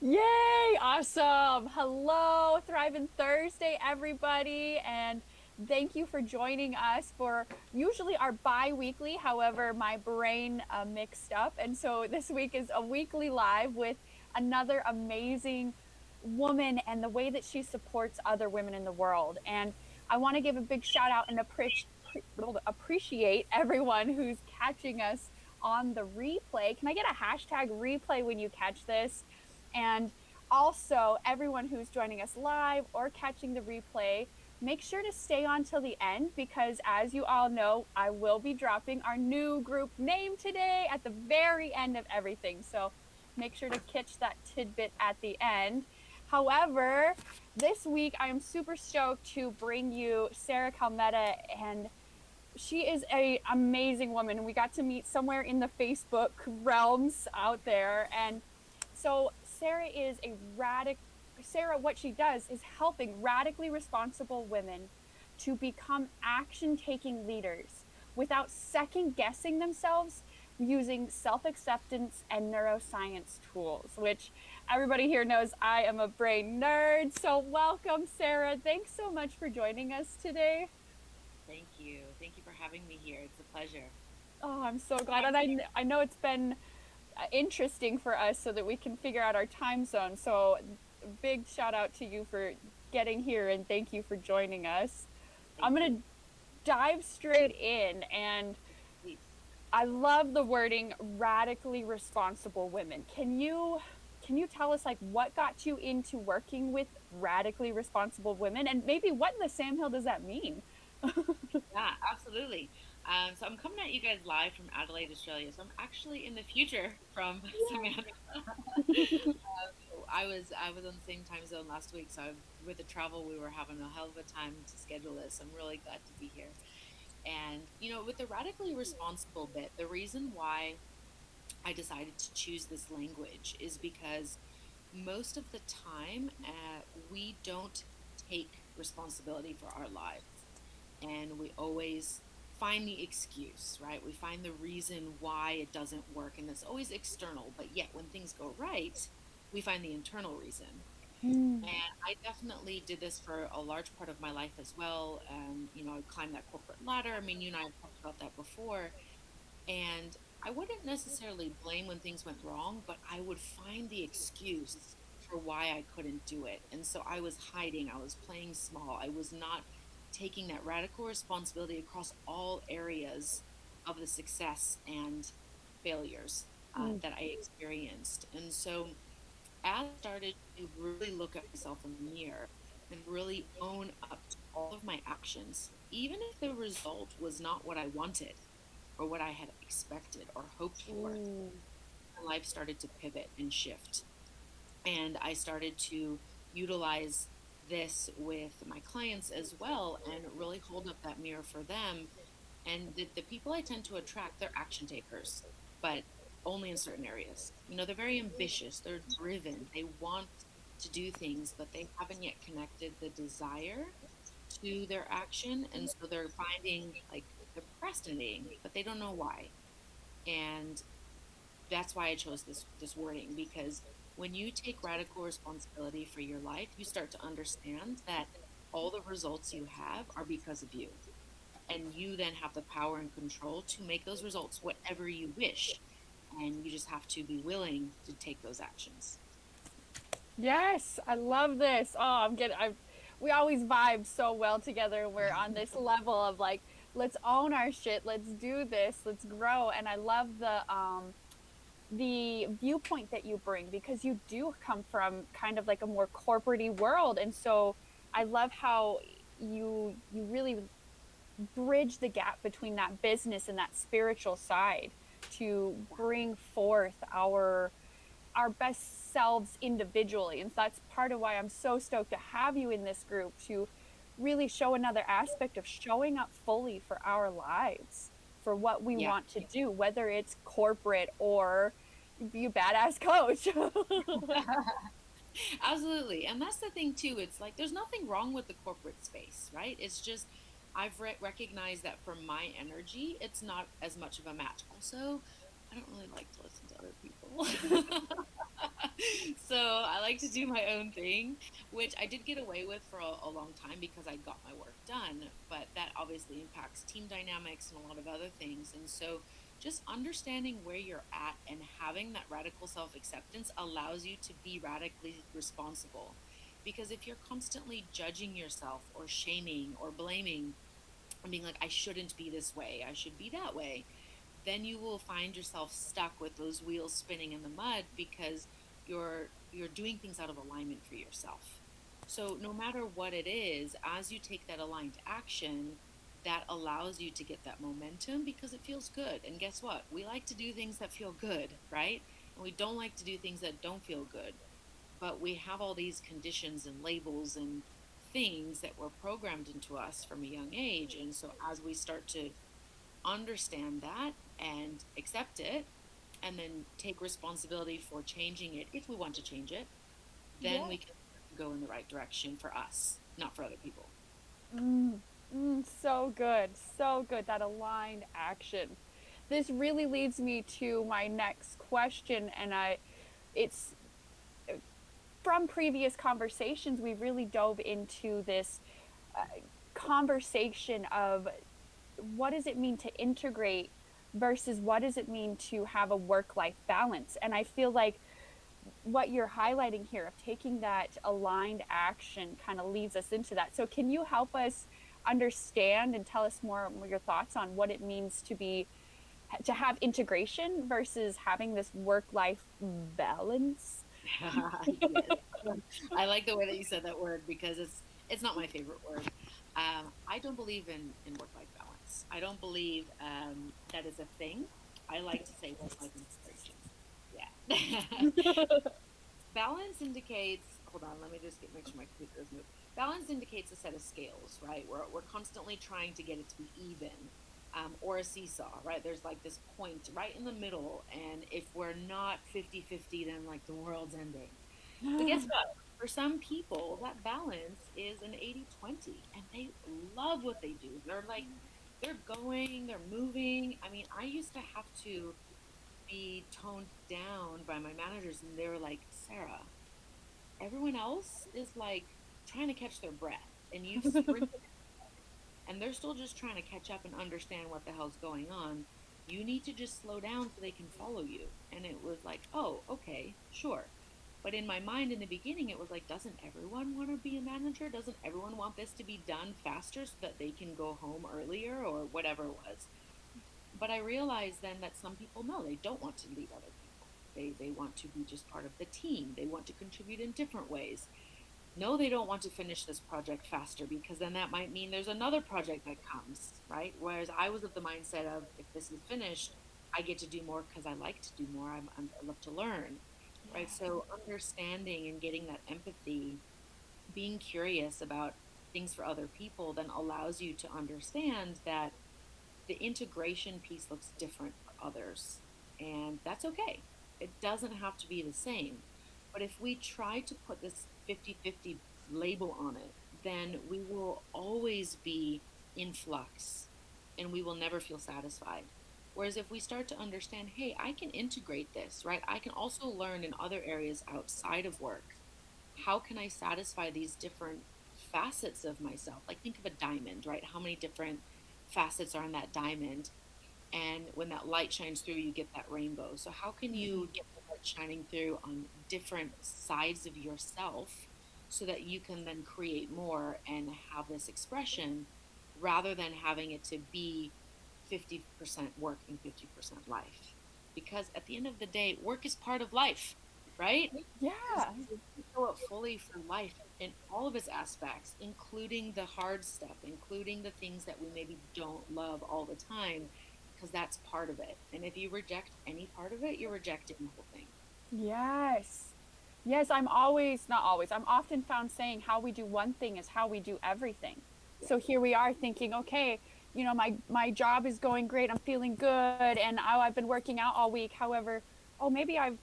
Yay! Awesome. Hello, Thriving Thursday, everybody. And thank you for joining us for usually our bi-weekly. However, my brain mixed up. And so this week is a weekly live with another amazing woman and the way that she supports other women in the world. And I want to give a big shout out and appreciate everyone who's catching us on the replay. Can I get a hashtag replay when you catch this? And also, everyone who's joining us live or catching the replay, make sure to stay on till the end because, as you all know, I will be dropping our new group name today at the very end of everything. So make sure to catch that tidbit at the end. However, this week I am super stoked to bring you Sarah Calmetta, and she is a amazing woman. We got to meet somewhere in the Facebook realms out there, and so Sarah, what she does is helping radically responsible women to become action-taking leaders without second guessing themselves using self-acceptance and neuroscience tools, which everybody here knows I am a brain nerd. So welcome, Sarah. Thanks so much for joining us today. Thank you. Thank you for having me here. It's a pleasure. Oh, I'm so glad. And I know it's been interesting for us so that we can figure out our time zone. So, big shout out to you for getting here and thank you for joining us. I'm Thank you. going to dive straight in, and Please. I love the wording radically responsible women. Can you tell us like what got you into working with radically responsible women, and maybe what in the Sam Hill does that mean? Yeah, absolutely. So I'm coming at you guys live from Adelaide, Australia. So I'm actually in the future from Samantha. I was on the same time zone last week. So with the travel, we were having a hell of a time to schedule this. I'm really glad to be here. And with the radically responsible bit, the reason why I decided to choose this language is because most of the time we don't take responsibility for our lives, and we always find the excuse, right? We find the reason why it doesn't work, and it's always external. But yet when things go right, we find the internal reason. Mm. And I definitely did this for a large part of my life as well. I climbed that corporate ladder. I mean, you and I have talked about that before. And I wouldn't necessarily blame when things went wrong, but I would find the excuse for why I couldn't do it. And so I was hiding, I was playing small, I was not taking that radical responsibility across all areas of the success and failures Mm. that I experienced. And so as I started to really look at myself in the mirror and really own up to all of my actions, even if the result was not what I wanted or what I had expected or hoped for, Mm. my life started to pivot and shift. And I started to utilize this with my clients as well and really hold up that mirror for them. And the people I tend to attract, they're action takers, but only in certain areas. They're very ambitious, they're driven, they want to do things, but they haven't yet connected the desire to their action. And so they're finding like they're procrastinating, but they don't know why. And that's why I chose this wording, because when you take radical responsibility for your life, you start to understand that all the results you have are because of you. And you then have the power and control to make those results whatever you wish. And you just have to be willing to take those actions. Yes, I love this. Oh, we always vibe so well together. We're on this level of like, let's own our shit, let's do this, let's grow. And I love the viewpoint that you bring because you do come from kind of like a more corporate world. And so I love how you really bridge the gap between that business and that spiritual side to bring forth our best selves individually. And so that's part of why I'm so stoked to have you in this group to really show another aspect of showing up fully for our lives, for what we Yeah. want to do, whether it's corporate or be a badass coach. Absolutely. And that's the thing too. It's like there's nothing wrong with the corporate space, right? It's just I've recognized that for my energy, it's not as much of a match. Also, I don't really like to listen to other people. So I like to do my own thing, which I did get away with for a long time because I got my work done. But that obviously impacts team dynamics and a lot of other things. And so just understanding where you're at and having that radical self acceptance allows you to be radically responsible. Because if you're constantly judging yourself or shaming or blaming and being like, I shouldn't be this way, I should be that way, then you will find yourself stuck with those wheels spinning in the mud because you're doing things out of alignment for yourself. So no matter what it is, as you take that aligned action, that allows you to get that momentum because it feels good. And guess what? We like to do things that feel good, right? And we don't like to do things that don't feel good. But we have all these conditions and labels and things that were programmed into us from a young age. And so as we start to understand that and accept it and then take responsibility for changing it if we want to change it, then Yeah. we can go in the right direction for us, not for other people. Mm, so good. So good. That aligned action. This really leads me to my next question. And it's from previous conversations, we really dove into this conversation of what does it mean to integrate versus what does it mean to have a work life balance. And I feel like what you're highlighting here of taking that aligned action kind of leads us into that. So can you help us understand and tell us more your thoughts on what it means to have integration versus having this work life balance? Yes. I like the way that you said that word because it's not my favorite word. I don't believe in work life balance. I don't believe that is a thing. I like to say work life integration. Yeah. Balance indicates, hold on, let me just make sure my computer is moved. Balance indicates a set of scales, right? We're constantly trying to get it to be even, or a seesaw, right? There's like this point right in the middle. And if we're not 50-50, then like the world's ending. But guess what? For some people, that balance is an 80-20, and they love what they do. They're like, they're going, they're moving. I mean, I used to have to be toned down by my managers, and they were like, Sarah, everyone else is like trying to catch their breath, and you've sprinted, and they're still just trying to catch up and understand what the hell's going on. You need to just slow down so they can follow you. And it was like, oh, okay, sure. But in my mind in the beginning, it was like, doesn't everyone want to be a manager? Doesn't everyone want this to be done faster so that they can go home earlier or whatever it was? But I realized then that some people know they don't want to lead other people. They want to be just part of the team. They want to contribute in different ways. No, they don't want to finish this project faster because then that might mean there's another project that comes, right? Whereas I was of the mindset of if this is finished, I get to do more because I like to do more. I love to learn, right? Yes. So understanding and getting that empathy, being curious about things for other people, then allows you to understand that the integration piece looks different for others. And that's okay. It doesn't have to be the same. But if we try to put this 50-50 label on it, then we will always be in flux and we will never feel satisfied. Whereas if we start to understand, hey, I can integrate this, right? I can also learn in other areas outside of work. How can I satisfy these different facets of myself? Like think of a diamond, right? How many different facets are in that diamond? And when that light shines through, you get that rainbow. So how can you get the light shining through on different sides of yourself so that you can then create more and have this expression rather than having it to be 50% work and 50% life? Because at the end of the day, work is part of life, right? So Yeah. if you show up fully for life in all of its aspects, including the hard stuff, including the things that we maybe don't love all the time, because that's part of it. And if you reject any part of it, you're rejecting the whole thing. Yes. Yes, I'm always, not always, I'm often found saying how we do one thing is how we do everything. Yeah. So here we are thinking, okay, my job is going great. I'm feeling good and I've been working out all week. However, oh, maybe I've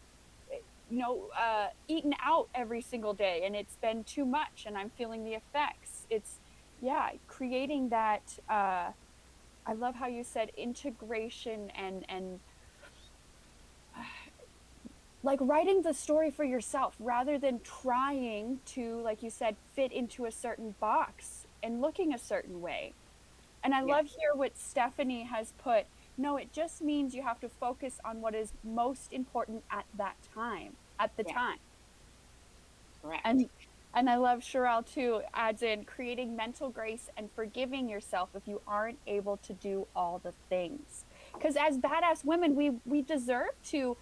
eaten out every single day and it's been too much and I'm feeling the effects. It's yeah, creating that I love how you said integration and like writing the story for yourself rather than trying to, like you said, fit into a certain box and looking a certain way. And I Yeah. love here what Stephanie has put. No, it just means you have to focus on what is most important at that time, at the Yeah. time. Correct. And I love Sherelle too, adds in creating mental grace and forgiving yourself if you aren't able to do all the things. Because as badass women, we deserve to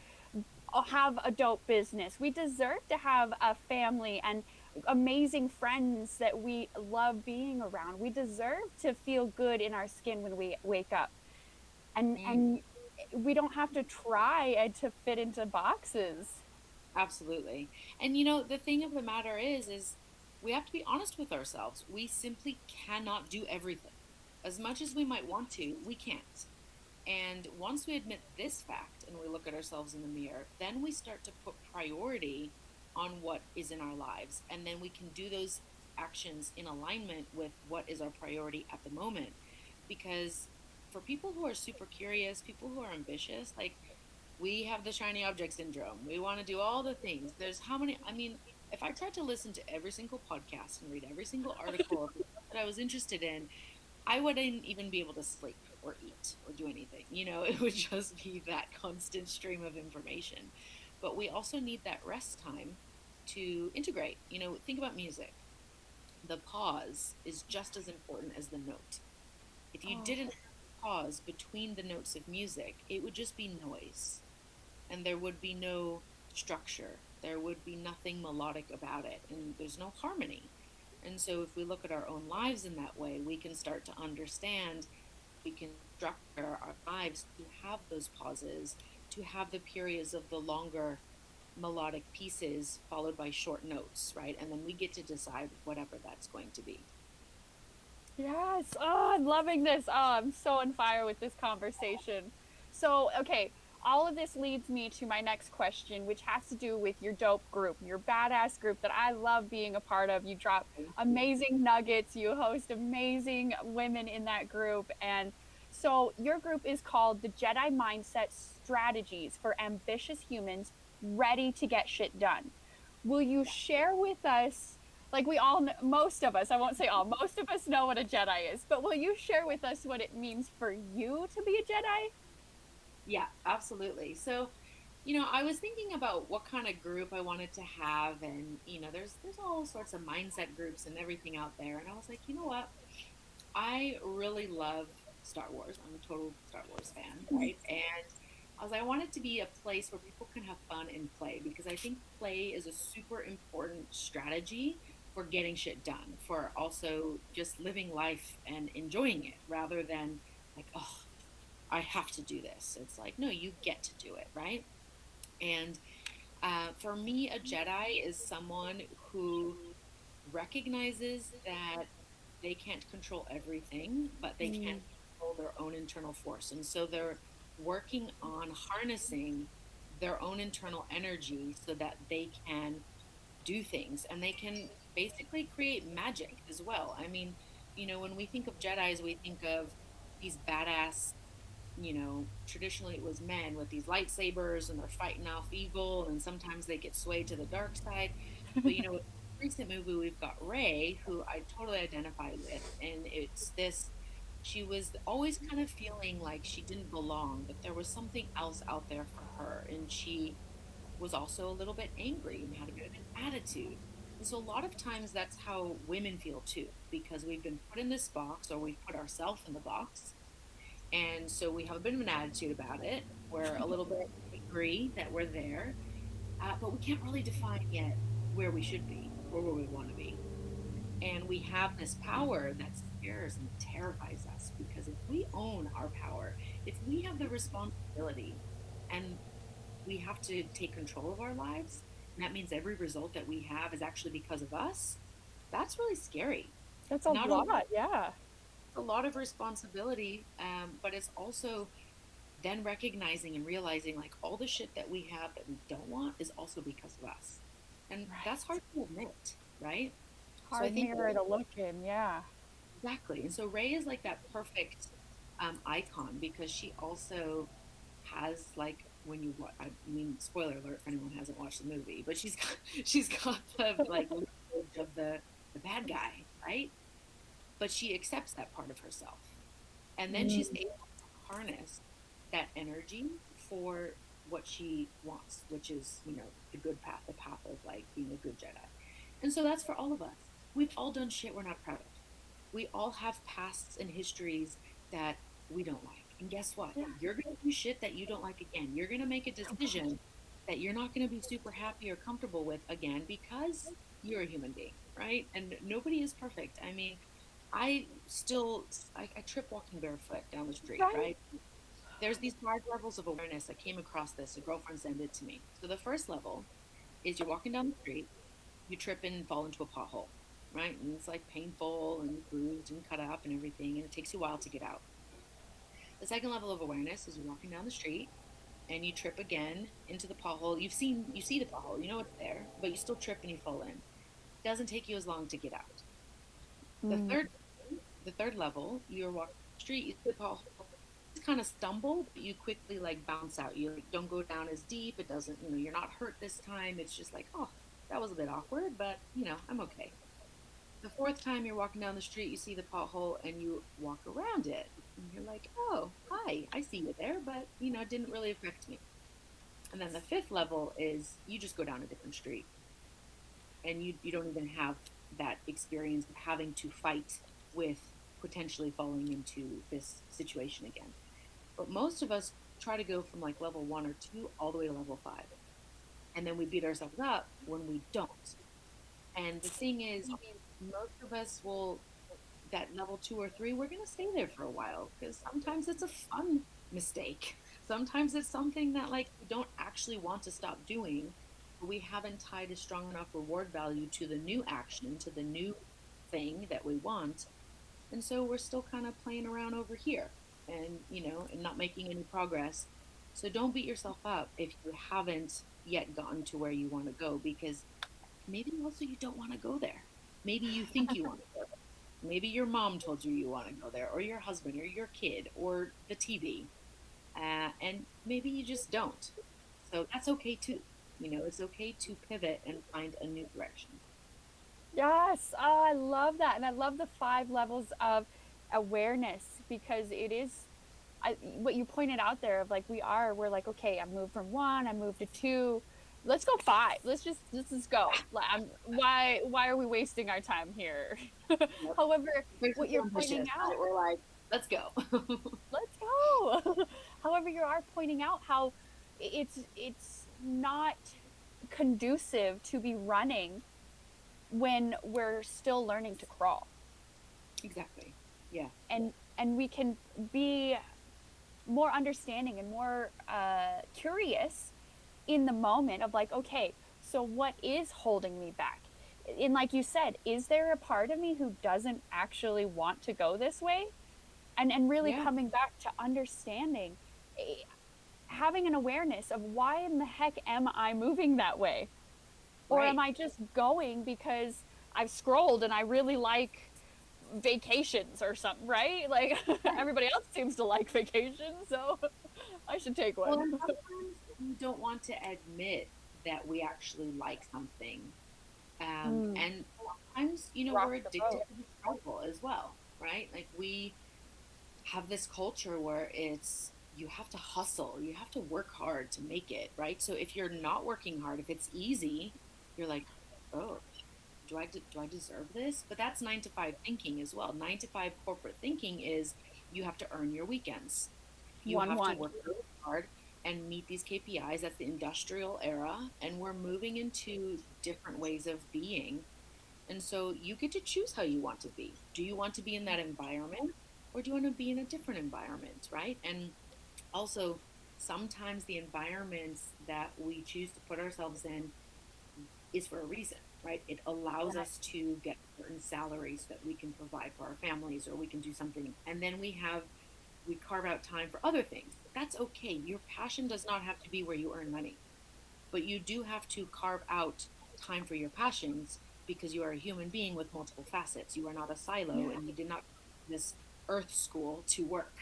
have a dope business. We deserve to have a family and amazing friends that we love being around. We deserve to feel good in our skin when we wake up. Mm, And we don't have to try to fit into boxes. absolutely. And the thing of the matter is we have to be honest with ourselves. We simply cannot do everything. As much as we might want to, we can't. And once we admit this fact and we look at ourselves in the mirror, then we start to put priority on what is in our lives. And then we can do those actions in alignment with what is our priority at the moment. Because for people who are super curious, people who are ambitious, like we have the shiny object syndrome. We want to do all the things. There's how many, I mean, if I tried to listen to every single podcast and read every single article that I was interested in, I wouldn't even be able to sleep or eat or do anything. It would just be that constant stream of information. But we also need that rest time to integrate. Think about music. The pause is just as important as the note. If you Oh, didn't pause between the notes of music, it would just be noise and there would be no structure. There would be nothing melodic about it, and there's no harmony. And so, if we look at our own lives in that way, we can start to understand, we can structure our lives to have those pauses, to have the periods of the longer melodic pieces followed by short notes, right? And then we get to decide whatever that's going to be. yes. Oh, I'm loving this. Oh, I'm so on fire with this conversation. So, okay, all of this leads me to my next question, which has to do with your dope group, your badass group that I love being a part of. You drop Thank you. amazing nuggets, you host amazing women in that group. And so, your group is called the Jedi Mindset Strategies for Ambitious Humans Ready to Get Shit Done. Will you share with us? Like we all, most of us, I won't say all, most of us know what a Jedi is, but will you share with us what it means for you to be a Jedi? Yeah, absolutely. So, I was thinking about what kind of group I wanted to have, and there's all sorts of mindset groups and everything out there, and I was like, you know what? I really love Star Wars. I'm a total Star Wars fan, right? And I was like, I want it to be a place where people can have fun and play because I think play is a super important strategy for getting shit done, for also just living life and enjoying it rather than like, oh, I have to do this. It's like, no, you get to do it, right? And for me, a Jedi is someone who recognizes that they can't control everything, but they can Mm, control their own internal force. And so they're working on harnessing their own internal energy so that they can do things and they can basically create magic as well. I mean, when we think of Jedis, we think of these badass, traditionally it was men with these lightsabers and they're fighting off evil, and sometimes they get swayed to the dark side. But with the recent movie, we've got Rey, who I totally identify with, and it's this. She was always kind of feeling like she didn't belong, that there was something else out there for her, and she was also a little bit angry and had a bit of an attitude. And so a lot of times that's how women feel too, because we've been put in this box or we've put ourselves in the box, and so we have a bit of an attitude about it. We're a little bit angry that we're there, but we can't really define yet where we should be or where we want to be. And we have this power that scares and terrifies us because if we own our power, if we have the responsibility and we have to take control of our lives, and that means every result that we have is actually because of us, that's really scary. that's a Not only lot, yeah. a lot of responsibility, but it's also then recognizing and realizing like all the shit that we have that we don't want is also because of us. And that's Right. hard to admit, right? So I Hard think mirror to look in, yeah. exactly. And so Ray is like that perfect icon because she also has like when you watch, I mean, spoiler alert if anyone hasn't watched the movie, but she's got she's got the like lineage of the bad guy, right? But she accepts that part of herself, and then she's Mm, able to harness that energy for what she wants, which is, you know, the good path, the path of like being a good Jedi. And so that's for all of us. We've all done shit we're not proud of. We all have pasts and histories that we don't like. And guess what? yeah. You're going to do shit that you don't like again. You're going to make a decision that you're not going to be super happy or comfortable with again because you're a human being, right? And nobody is perfect. I mean, I trip walking barefoot down the street, Right. right? There's these 5 levels of awareness. I came across this. A girlfriend sent it to me. So the first level is you're walking down the street, you trip and fall into a pothole, right? And it's like painful and bruised and cut up and everything, and it takes you a while to get out. The second level of awareness is you're walking down the street and you trip again into the pothole. You see the pothole, you know it's there, but you still trip and you fall in. It doesn't take you as long to get out. The Mm, third the third level, you're walking the street, you see the pothole, you kind of stumble, but you quickly like bounce out. You like, don't go down as deep. It doesn't, you know, you're not hurt this time. It's just like, oh, that was a bit awkward, but you know, I'm okay. The fourth time you're walking down the street, you see the pothole and you walk around it. And you're like, oh, hi, I see you there, but you know, it didn't really affect me. And then the fifth level is you just go down a different street and you don't even have that experience of having to fight with potentially falling into this situation again. But most of us try to go from like level 1 or 2 all the way to level 5. And then we beat ourselves up when we don't. And the thing is, most of us will, that level 2 or 3, we're going to stay there for a while because sometimes it's a fun mistake. Sometimes it's something that like we don't actually want to stop doing, but we haven't tied a strong enough reward value to the new action, to the new thing that we want. And so we're still kind of playing around over here and, you know, and not making any progress. So don't beat yourself up if you haven't yet gotten to where you want to go because maybe also you don't want to go there. Maybe you think you want to go there. Maybe your mom told you you want to go there, or your husband, or your kid, or the TV. And maybe you just don't. So that's okay too. You know, it's okay to pivot and find a new direction. yes. Oh, I love that. And I love the 5 levels of awareness because it is what you pointed out there of like we're like, okay, I moved from 1, I moved to 2. Let's go 5. Let's just go. Like, why are we wasting our time here? Yep. However, We're what super you're pointing ambitious, out, right? We're like, let's go. let's go. However, you are pointing out how it's not conducive to be running when we're still learning to crawl. Exactly. Yeah. And we can be more understanding and more curious in the moment of like, okay, so what is holding me back? And like you said, is there a part of me who doesn't actually want to go this way? And really Yeah. coming back to understanding, having an awareness of why in the heck am I moving that way? Or am Right. I just going because I've scrolled and I really like vacations or something, right? Like Right. everybody else seems to like vacations, so I should take Well, one. and sometimes we don't want to admit that we actually like something. Mm, And sometimes, you know, rock we're the addicted boat. to the struggle as well, right? Like we have this culture where it's you have to hustle, you have to work hard to make it, right? So if you're not working hard, if it's easy, you're like, oh, do I deserve this? But that's 9 to 5 thinking as well. 9 to 5 corporate thinking is you have to earn your weekends. You One have to one. work really hard and meet these KPIs. That's the industrial era, and we're moving into different ways of being. And so you get to choose how you want to be. Do you want to be in that environment or do you want to be in a different environment, right? And also, sometimes the environments that we choose to put ourselves in is for a reason, right? It allows us to get certain salaries that we can provide for our families or we can do something. And then we carve out time for other things. That's okay. Your passion does not have to be where you earn money, but you do have to carve out time for your passions because you are a human being with multiple facets. You are not a silo Yeah. and you did not go to this earth school to work,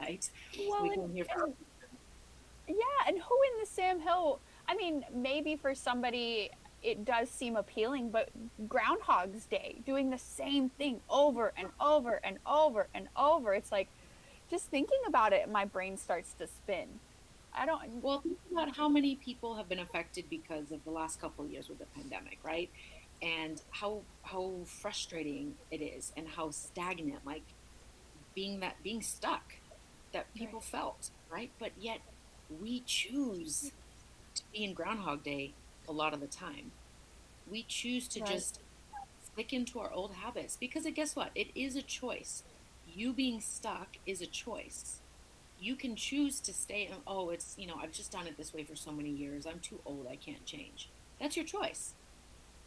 right? Well, We came here for our and reason. Yeah, and who in the Sam Hill? I mean, maybe for somebody it does seem appealing, but Groundhog's Day, doing the same thing over and over and over and over. It's like just thinking about it, my brain starts to spin. I don't, Well, think about how many people have been affected because of the last couple of years with the pandemic, right? And how frustrating it is and how stagnant, like being stuck that people right, felt, right? But yet we choose to be in Groundhog Day a lot of the time. We choose to right, just stick into our old habits because guess what? It is a choice. You being stuck is a choice. You can choose to stay and, oh, it's, I've just done it this way for so many years. I'm too old. I can't change. That's your choice.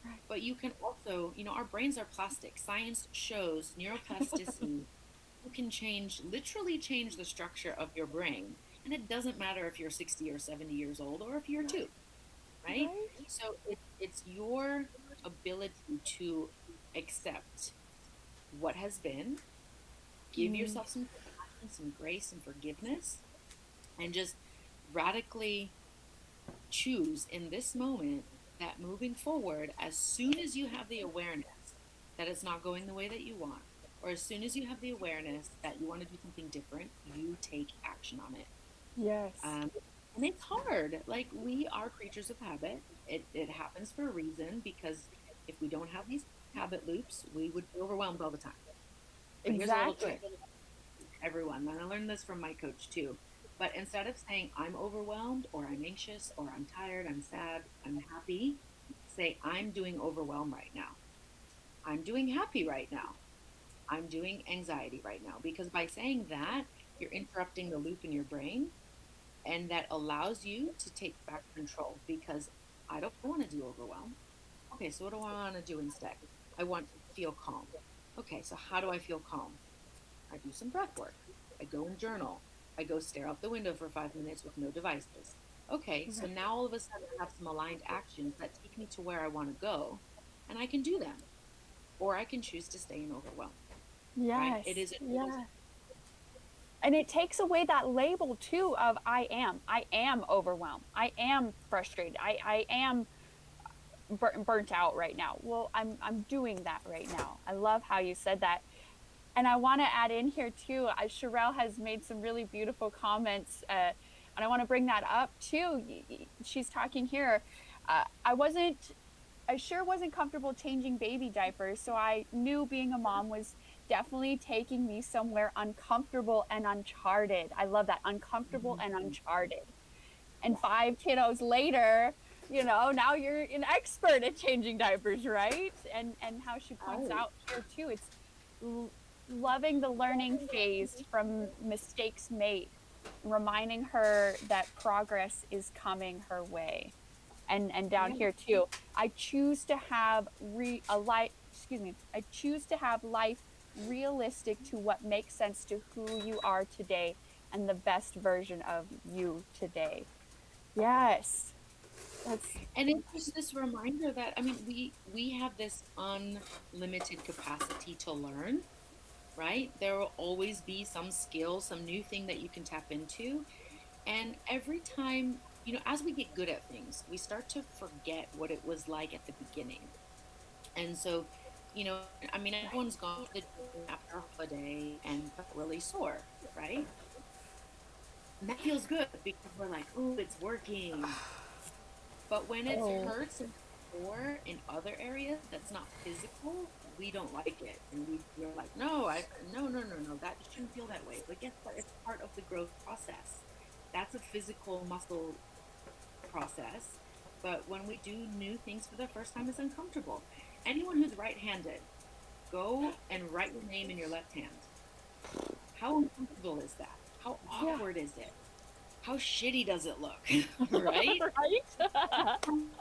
right. But you can also, our brains are plastic. Science shows neuroplasticity. You can literally change the structure of your brain. And it doesn't matter if you're 60 or 70 years old or if you're two, right? Right? So it's your ability to accept what has been, give Mm, yourself some compassion, some grace, some forgiveness, and just radically choose in this moment that moving forward, as soon as you have the awareness that it's not going the way that you want, or as soon as you have the awareness that you want to do something different, you take action on it. yes. Um, and it's hard. Like we are creatures of habit. It happens for a reason because if we don't have these habit loops, we would be overwhelmed all the time. But here's a little Exactly. trick, everyone. And I learned this from my coach too. But instead of saying I'm overwhelmed or I'm anxious or I'm tired, I'm sad, I'm happy, say I'm doing overwhelmed right now. I'm doing happy right now. I'm doing anxiety right now. Because by saying that, you're interrupting the loop in your brain and that allows you to take back control because I don't want to do overwhelm. Okay, so what do I want to do instead? I want to feel calm. Okay, so how do I feel calm? I do some breath work. I go and journal. I go stare out the window for 5 minutes with no devices. Okay, so Right. now all of a sudden I have some aligned actions that take me to where I want to go, and I can do them. Or I can choose to stay in overwhelm, right? It Yes. is a choice. Yeah. And it takes away that label too of I am overwhelmed. I am frustrated. I am burnt out right now. Well, I'm doing that right now. I love how you said that. And I want to add in here too. Sherelle has made some really beautiful comments, and I want to bring that up too. She's talking here. I wasn't. I sure wasn't comfortable changing baby diapers, so I knew being a mom was definitely taking me somewhere uncomfortable and uncharted. I love that, uncomfortable and Mhm. uncharted. And Yeah. 5 kiddos later, now you're an expert at changing diapers, right? And how she points Oh, out here too, it's l- loving the learning phase from mistakes made, reminding her that progress is coming her way. And down yeah. here too, I choose to have a life, excuse me, I choose to have life realistic to what makes sense to who you are today and the best version of you today. Yes. That's And it's just this reminder that, I mean, we have this unlimited capacity to learn, right? There will always be some skill, some new thing that you can tap into. And every time, as we get good at things, we start to forget what it was like at the beginning. And so, I mean, right. everyone's gone to the gym after a holiday and felt really sore, right? And that feels good because we're like, oh, it's working. But when it Oh, hurts and sore in other areas that's not physical, we don't like it. And we're like, no, no, no, no, no, that shouldn't feel that way. But guess what? It's part of the growth process. That's a physical muscle process. But when we do new things for the first time, it's uncomfortable. Anyone who's right handed, go and write your name in your left hand. How uncomfortable is that? How yeah. awkward is it? How shitty does it look? Right? Right?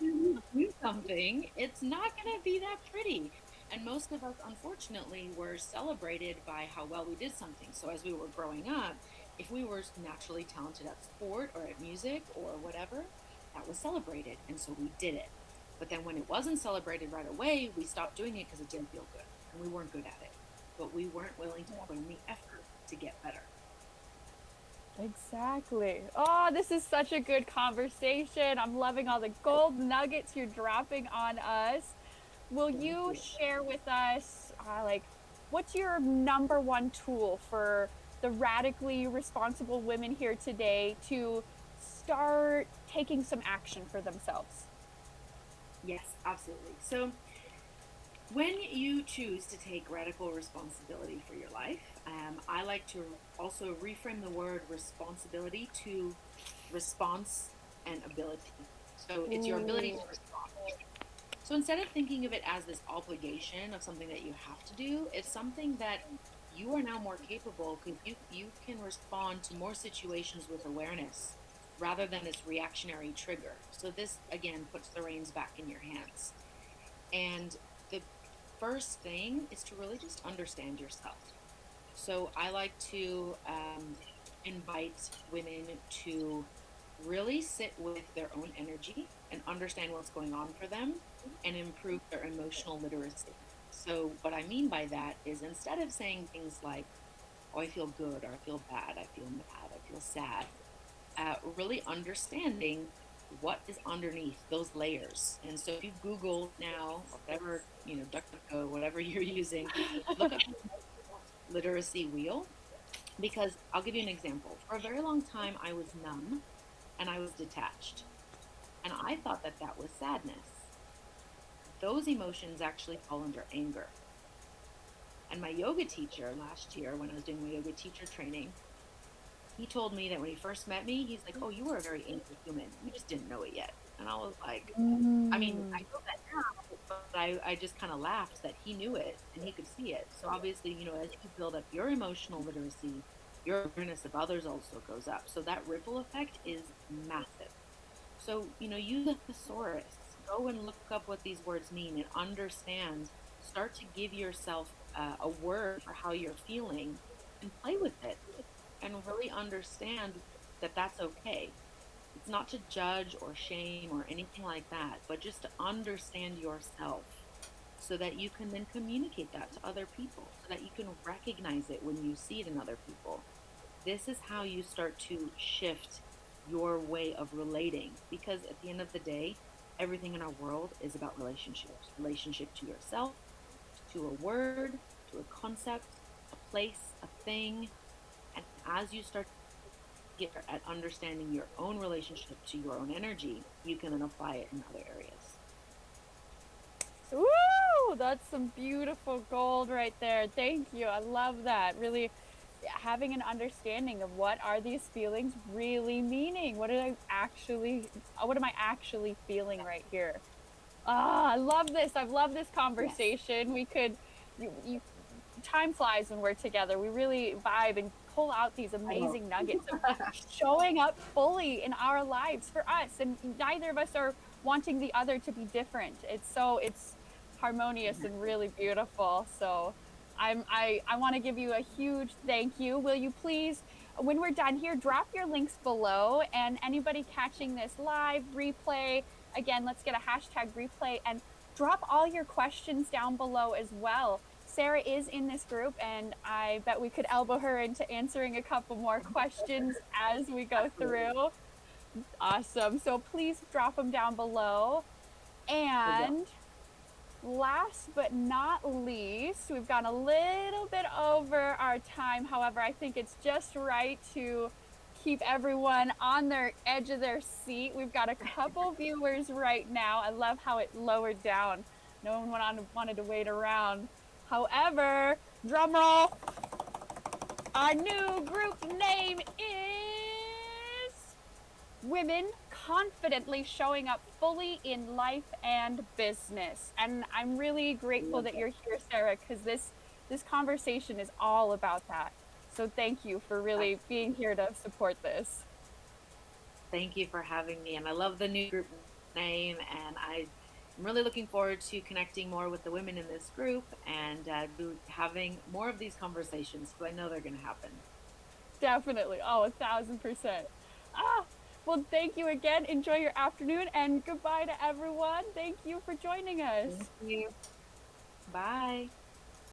You do something, it's not going to be that pretty. And most of us, unfortunately, were celebrated by how well we did something. So as we were growing up, if we were naturally talented at sport or at music or whatever, that was celebrated. And so we did it. But then when it wasn't celebrated right away, we stopped doing it because it didn't feel good and we weren't good at it. But we weren't willing to put in the effort to get better. Exactly. Oh, this is such a good conversation. I'm loving all the gold nuggets you're dropping on us. Will Thank you you. share with us, like, what's your number one tool for the radically responsible women here today to start taking some action for themselves? Yes, absolutely. So, when you choose to take radical responsibility for your life, I like to also reframe the word responsibility to response and ability. So, it's your ability to Ooh. respond. So, instead of thinking of it as this obligation of something that you have to do, it's something that you are now more capable because you can respond to more situations with awareness rather than this reactionary trigger. So, this again puts the reins back in your hands. And the first thing is to really just understand yourself. So I like to invite women to really sit with their own energy and understand what's going on for them and improve their emotional literacy. So, what I mean by that is instead of saying things like, oh, I feel good, or I feel bad, I feel mad, I feel sad, really understanding what is underneath those layers. And so if you Google now, or whatever, DuckDuckGo, whatever you're using, look up the literacy wheel, because I'll give you an example. For a very long time, I was numb and I was detached. And I thought that that was sadness. Those emotions actually fall under anger. And my yoga teacher last year, when I was doing my yoga teacher training, he told me that when he first met me, he's like, "Oh, you were a very angry human. You just didn't know it yet." And I was like, I mean, I Mm. know that now, but I just kind of laughed that he knew it and he could see it. So obviously, as you build up your emotional literacy, your awareness of others also goes up. So that ripple effect is massive. So, use a thesaurus. Go and look up what these words mean and understand. Start to give yourself a word for how you're feeling and play with it and really understand that that's okay. It's not to judge or shame or anything like that, but just to understand yourself so that you can then communicate that to other people, so that you can recognize it when you see it in other people. This is how you start to shift your way of relating, because at the end of the day, everything in our world is about relationships, relationship to yourself, to a word, to a concept, a place, a thing. And as you start get at understanding your own relationship to your own energy, you can then apply it in other areas. Woo! That's some beautiful gold right there. Thank you. I love that. Really having an understanding of what are these feelings really meaning? What am I actually feeling right here? Ah, I love this. I've loved this Yes. conversation. You time flies when we're together. We really vibe and pull out these I know. amazing nuggets of showing up fully in our lives for us. And neither of us are wanting the other to be different. It's harmonious and Exactly. really beautiful. So I want to give you a huge thank you. Will you please, when we're done here, drop your links below, and anybody catching this live replay, again, let's get a hashtag replay and drop all your questions down below as well. Sarah is in this group, and I bet we could elbow her into answering a couple more questions as we go Absolutely. through. Awesome. So please drop them down below. I will. And last but not least, we've gone a little bit over our time. However, I think it's just right to keep everyone on their edge of their seat. We've got a couple viewers right now. I love how it lowered down. No one wanted to wait around. However, drum roll, our new group name is Women Confidently Showing Up Fully in Life and Business. And I'm really I grateful love that it. you're here, Sarah, because this conversation is all about that. So thank you for really being Absolutely. here to support this. Thank you for having me. And I love the new group name. And I'm really looking forward to connecting more with the women in this group and having more of these conversations because I know they're going to happen. Definitely. Oh, 1,000%. Ah, well, thank you again. Enjoy your afternoon, and goodbye to everyone. Thank you for joining us. Thank you. Bye.